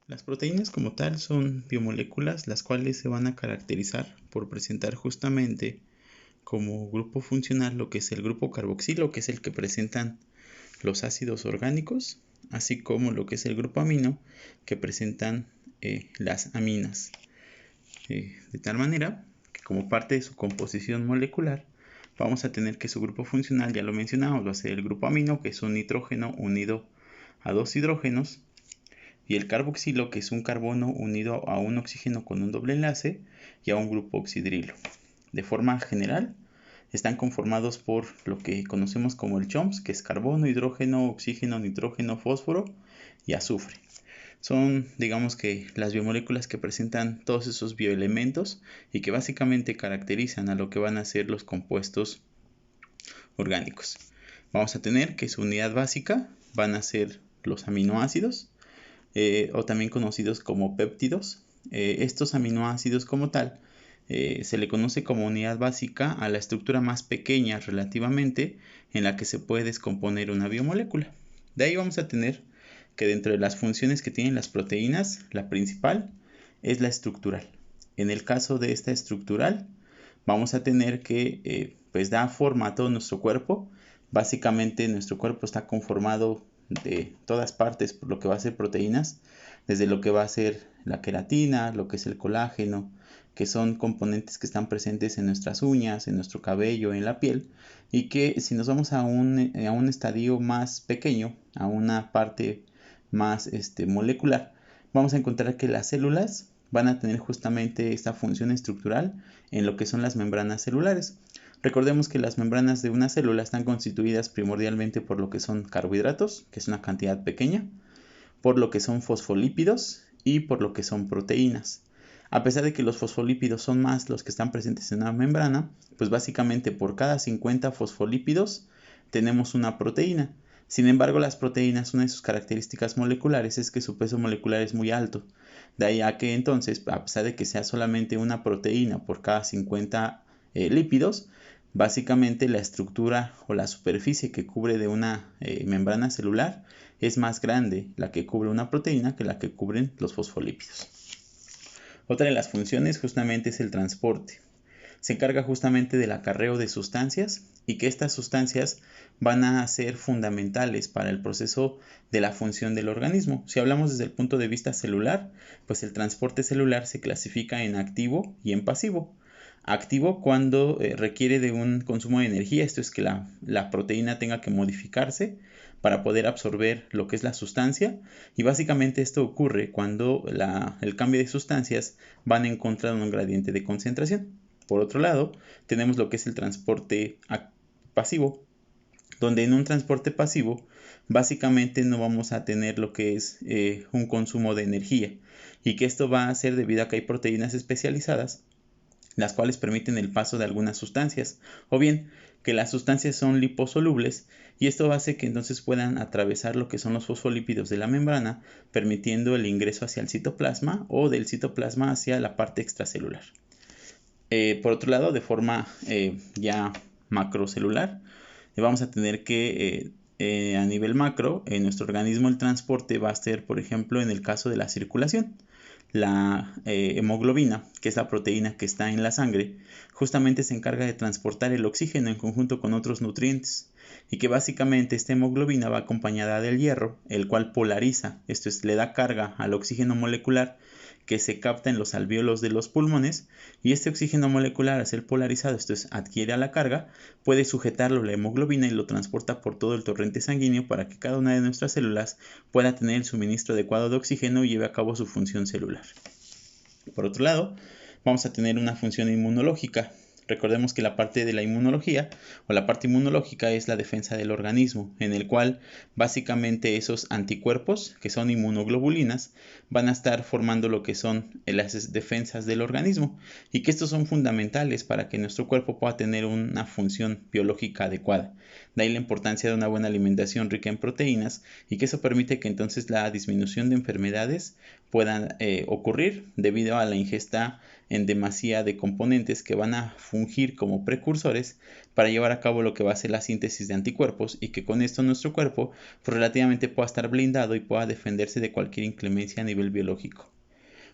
Las proteínas como tal son biomoléculas las cuales se van a caracterizar por presentar justamente como grupo funcional lo que es el grupo carboxilo, que es el que presentan los ácidos orgánicos, así como lo que es el grupo amino, que presentan las aminas. De tal manera que como parte de su composición molecular vamos a tener que su grupo funcional, ya lo mencionamos, va a ser el grupo amino, que es un nitrógeno unido a dos hidrógenos, y el carboxilo, que es un carbono unido a un oxígeno con un doble enlace y a un grupo oxidrilo. De forma general, están conformados por lo que conocemos como el CHOMS, que es carbono, hidrógeno, oxígeno, nitrógeno, fósforo y azufre. Son, digamos que, las biomoléculas que presentan todos esos bioelementos y que básicamente caracterizan a lo que van a ser los compuestos orgánicos. Vamos a tener que su unidad básica van a ser los aminoácidos, o también conocidos como péptidos. Estos aminoácidos como tal se le conoce como unidad básica a la estructura más pequeña relativamente en la que se puede descomponer una biomolécula. De ahí vamos a tener que dentro de las funciones que tienen las proteínas, la principal es la estructural. En el caso de esta estructural, vamos a tener que pues da forma a todo nuestro cuerpo. Básicamente nuestro cuerpo está conformado de todas partes por lo que va a ser proteínas, desde lo que va a ser la queratina, lo que es el colágeno, que son componentes que están presentes en nuestras uñas, en nuestro cabello, en la piel, y que si nos vamos a un estadio más pequeño, a una parte más molecular, vamos a encontrar que las células van a tener justamente esta función estructural en lo que son las membranas celulares. Recordemos que las membranas de una célula están constituidas primordialmente por lo que son carbohidratos, que es una cantidad pequeña, por lo que son fosfolípidos y por lo que son proteínas. A pesar de que los fosfolípidos son más los que están presentes en una membrana, pues básicamente por cada 50 fosfolípidos tenemos una proteína. Sin embargo, las proteínas, una de sus características moleculares es que su peso molecular es muy alto. De ahí a que entonces, a pesar de que sea solamente una proteína por cada 50 lípidos, básicamente la estructura o la superficie que cubre de una membrana celular es más grande la que cubre una proteína que la que cubren los fosfolípidos. Otra de las funciones justamente es el transporte. Se encarga justamente del acarreo de sustancias y que estas sustancias van a ser fundamentales para el proceso de la función del organismo. Si hablamos desde el punto de vista celular, pues el transporte celular se clasifica en activo y en pasivo. Activo cuando requiere de un consumo de energía, esto es que la proteína tenga que modificarse para poder absorber lo que es la sustancia, y básicamente esto ocurre cuando el cambio de sustancias van en contra de un gradiente de concentración. Por otro lado, tenemos lo que es el transporte pasivo, donde en un transporte pasivo básicamente no vamos a tener lo que es un consumo de energía, y que esto va a ser debido a que hay proteínas especializadas las cuales permiten el paso de algunas sustancias, o bien que las sustancias son liposolubles, y esto hace que entonces puedan atravesar lo que son los fosfolípidos de la membrana, permitiendo el ingreso hacia el citoplasma o del citoplasma hacia la parte extracelular. Por otro lado, de forma ya macrocelular, vamos a tener que a nivel macro, en nuestro organismo el transporte va a ser, por ejemplo, en el caso de la circulación. La hemoglobina, que es la proteína que está en la sangre, justamente se encarga de transportar el oxígeno en conjunto con otros nutrientes, y que básicamente esta hemoglobina va acompañada del hierro, el cual polariza, esto es, le da carga al oxígeno molecular que se capta en los alvéolos de los pulmones, y este oxígeno molecular, al ser polarizado, esto es, adquiere a la carga, puede sujetarlo la hemoglobina y lo transporta por todo el torrente sanguíneo para que cada una de nuestras células pueda tener el suministro adecuado de oxígeno y lleve a cabo su función celular. Por otro lado, vamos a tener una función inmunológica. Recordemos que la parte de la inmunología o la parte inmunológica es la defensa del organismo, en el cual básicamente esos anticuerpos, que son inmunoglobulinas, van a estar formando lo que son las defensas del organismo, y que estos son fundamentales para que nuestro cuerpo pueda tener una función biológica adecuada. De ahí la importancia de una buena alimentación rica en proteínas y que eso permite que entonces la disminución de enfermedades pueda ocurrir debido a la ingesta en demasía de componentes que van a fungir como precursores para llevar a cabo lo que va a ser la síntesis de anticuerpos y que con esto nuestro cuerpo pues, relativamente pueda estar blindado y pueda defenderse de cualquier inclemencia a nivel biológico.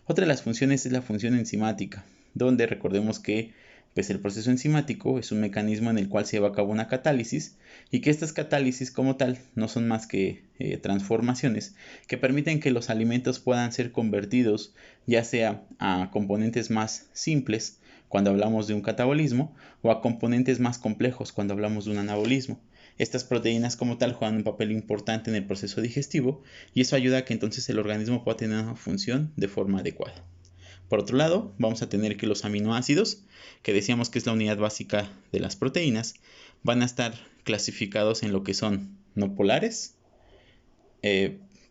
Otra de las funciones es la función enzimática, donde recordemos que pues el proceso enzimático es un mecanismo en el cual se lleva a cabo una catálisis y que estas catálisis como tal no son más que transformaciones que permiten que los alimentos puedan ser convertidos ya sea a componentes más simples cuando hablamos de un catabolismo o a componentes más complejos cuando hablamos de un anabolismo. Estas proteínas como tal juegan un papel importante en el proceso digestivo y eso ayuda a que entonces el organismo pueda tener una función de forma adecuada. Por otro lado, vamos a tener que los aminoácidos, que decíamos que es la unidad básica de las proteínas, van a estar clasificados en lo que son no polares,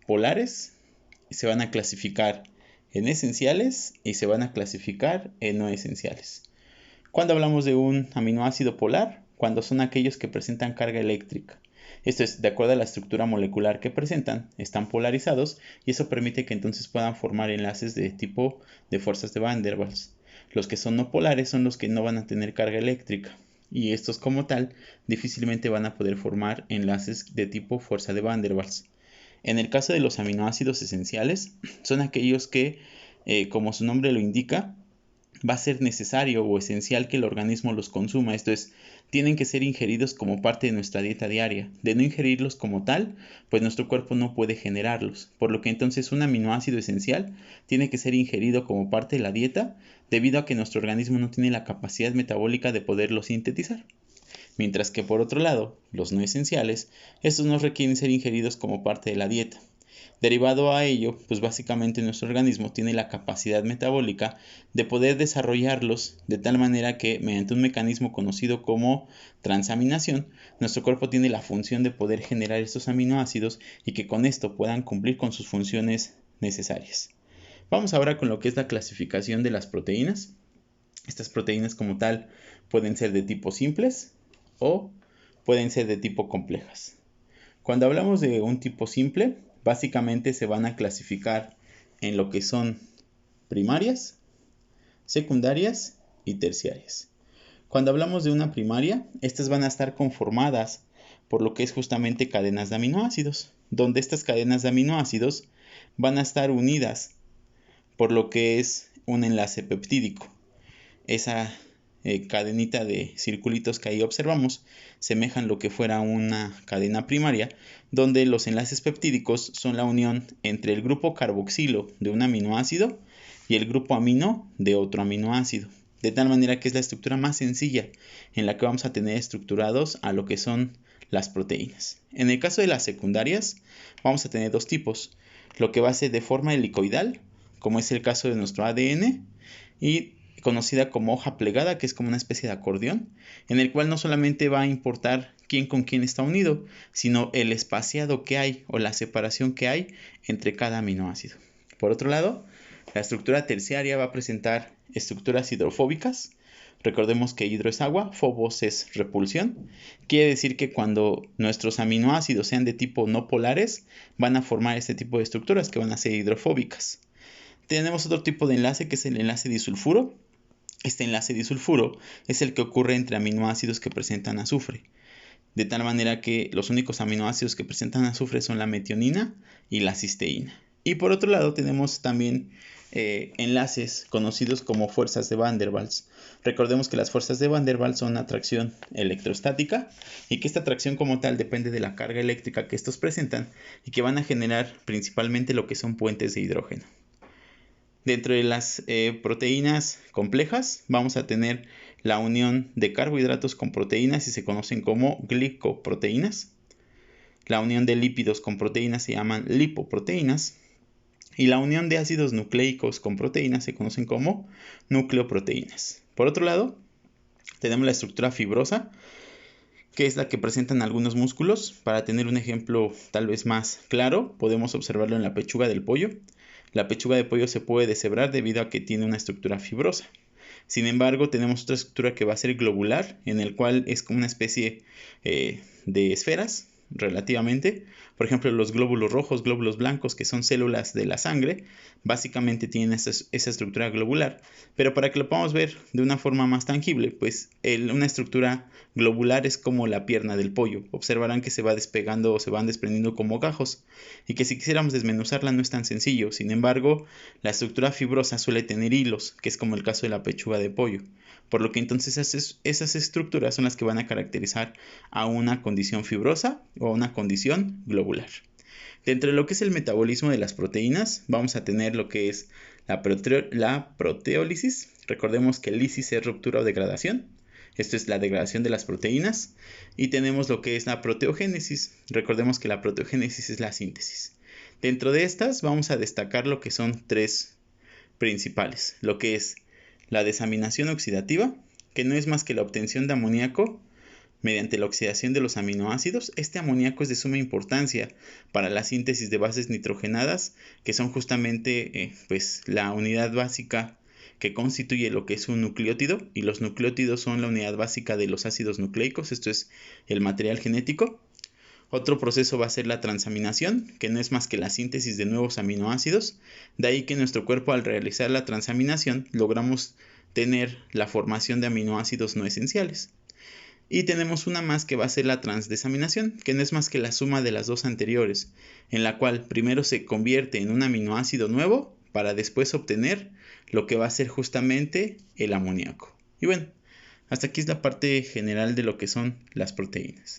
polares, y se van a clasificar en esenciales y se van a clasificar en no esenciales. Cuando hablamos de un aminoácido polar, cuando son aquellos que presentan carga eléctrica. Esto es, de acuerdo a la estructura molecular que presentan, están polarizados y eso permite que entonces puedan formar enlaces de tipo de fuerzas de Van der Waals. Los que son no polares son los que no van a tener carga eléctrica y estos como tal difícilmente van a poder formar enlaces de tipo fuerza de Van der Waals. En el caso de los aminoácidos esenciales, son aquellos que, como su nombre lo indica, va a ser necesario o esencial que el organismo los consuma, esto es, tienen que ser ingeridos como parte de nuestra dieta diaria. De no ingerirlos como tal, pues nuestro cuerpo no puede generarlos, por lo que entonces un aminoácido esencial tiene que ser ingerido como parte de la dieta debido a que nuestro organismo no tiene la capacidad metabólica de poderlo sintetizar. Mientras que por otro lado, los no esenciales, estos no requieren ser ingeridos como parte de la dieta. Derivado a ello, pues básicamente nuestro organismo tiene la capacidad metabólica de poder desarrollarlos de tal manera que mediante un mecanismo conocido como transaminación, nuestro cuerpo tiene la función de poder generar estos aminoácidos y que con esto puedan cumplir con sus funciones necesarias. Vamos ahora con lo que es la clasificación de las proteínas. Estas proteínas como tal pueden ser de tipo simples o pueden ser de tipo complejas. Cuando hablamos de un tipo simple, básicamente se van a clasificar en lo que son primarias, secundarias y terciarias. Cuando hablamos de una primaria, estas van a estar conformadas por lo que es justamente cadenas de aminoácidos, donde estas cadenas de aminoácidos van a estar unidas por lo que es un enlace peptídico. Esa cadenita de circulitos que ahí observamos semejan lo que fuera una cadena primaria, donde los enlaces peptídicos son la unión entre el grupo carboxilo de un aminoácido y el grupo amino de otro aminoácido, de tal manera que es la estructura más sencilla en la que vamos a tener estructurados a lo que son las proteínas. En el caso de las secundarias vamos a tener dos tipos, lo que va a ser de forma helicoidal, como es el caso de nuestro ADN, y conocida como hoja plegada, que es como una especie de acordeón, en el cual no solamente va a importar quién con quién está unido, sino el espaciado que hay o la separación que hay entre cada aminoácido. Por otro lado, la estructura terciaria va a presentar estructuras hidrofóbicas. Recordemos que hidro es agua, phobos es repulsión. Quiere decir que cuando nuestros aminoácidos sean de tipo no polares, van a formar este tipo de estructuras que van a ser hidrofóbicas. Tenemos otro tipo de enlace que es el enlace disulfuro. Este enlace disulfuro es el que ocurre entre aminoácidos que presentan azufre, de tal manera que los únicos aminoácidos que presentan azufre son la metionina y la cisteína. Y por otro lado tenemos también enlaces conocidos como fuerzas de Van der Waals. Recordemos que las fuerzas de Van der Waals son atracción electrostática y que esta atracción como tal depende de la carga eléctrica que estos presentan y que van a generar principalmente lo que son puentes de hidrógeno. Dentro de las proteínas complejas vamos a tener la unión de carbohidratos con proteínas y se conocen como glicoproteínas. La unión de lípidos con proteínas se llaman lipoproteínas. Y la unión de ácidos nucleicos con proteínas se conocen como nucleoproteínas. Por otro lado, tenemos la estructura fibrosa, que es la que presentan algunos músculos. Para tener un ejemplo tal vez más claro, podemos observarlo en la pechuga del pollo. La pechuga de pollo se puede deshebrar debido a que tiene una estructura fibrosa. Sin embargo, tenemos otra estructura que va a ser globular, en el cual es como una especie de esferas relativamente. Por ejemplo, los glóbulos rojos, glóbulos blancos, que son células de la sangre, básicamente tienen esa estructura globular. Pero para que lo podamos ver de una forma más tangible, pues una estructura globular es como la pierna del pollo. Observarán que se va despegando o se van desprendiendo como gajos, y que si quisiéramos desmenuzarla no es tan sencillo. Sin embargo, la estructura fibrosa suele tener hilos, que es como el caso de la pechuga de pollo. Por lo que entonces esas estructuras son las que van a caracterizar a una condición fibrosa o a una condición globular. Dentro de lo que es el metabolismo de las proteínas, vamos a tener lo que es la proteólisis. Recordemos que lisis es ruptura o degradación. Esto es la degradación de las proteínas. Y tenemos lo que es la proteogénesis. Recordemos que la proteogénesis es la síntesis. Dentro de estas vamos a destacar lo que son tres principales. Lo que es la desaminación oxidativa, que no es más que la obtención de amoníaco mediante la oxidación de los aminoácidos. Este amoníaco es de suma importancia para la síntesis de bases nitrogenadas, que son justamente pues la unidad básica que constituye lo que es un nucleótido, y los nucleótidos son la unidad básica de los ácidos nucleicos, esto es el material genético. Otro proceso va a ser la transaminación, que no es más que la síntesis de nuevos aminoácidos. De ahí que nuestro cuerpo, al realizar la transaminación, logramos tener la formación de aminoácidos no esenciales. Y tenemos una más que va a ser la transdesaminación, que no es más que la suma de las dos anteriores, en la cual primero se convierte en un aminoácido nuevo para después obtener lo que va a ser justamente el amoníaco. Y bueno, hasta aquí es la parte general de lo que son las proteínas.